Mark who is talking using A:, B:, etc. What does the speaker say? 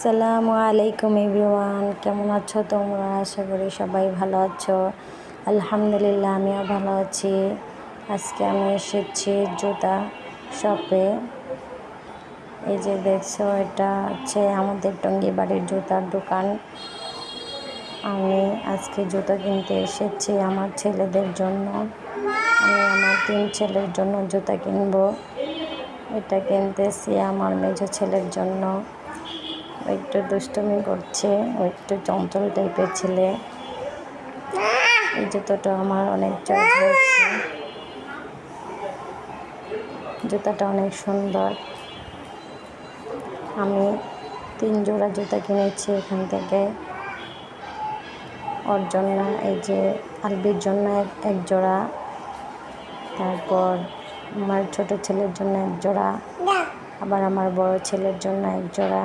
A: আসসালামু আলাইকুম এভরিওয়ান, কেমন আছো তোমরা? আশা করি সবাই ভালো আছো। আলহামদুলিল্লাহ, আমিও ভালো আছি। আজকে আমি এসেছি জুতা শপে। এই যে দেখছো, এটা হচ্ছে আমাদের টঙ্গী বাড়ির জুতার দোকান। আমি আজকে জুতা কিনতে এসেছি আমার ছেলেদের জন্য। আমি আমার 3 ছেলের জন্য জুতা কিনবো। এটা কিনতেছি আমার মেজো ছেলের জন্য। ও একটু দুষ্টুমি করছে, ও একটু চঞ্চল টাইপের ছেলে। এই জুতোটা আমার অনেক চয়েস হয়েছে। জুতাটা অনেক সুন্দর। আমি 3 জোড়া জুতা কিনেছি এখান থেকে। ওর জন্য এই যে আলবির জন্য এক জোড়া, তারপর আমার ছোট ছেলের জন্য এক জোড়া, আবার আমার বড় ছেলের জন্য এক জোড়া।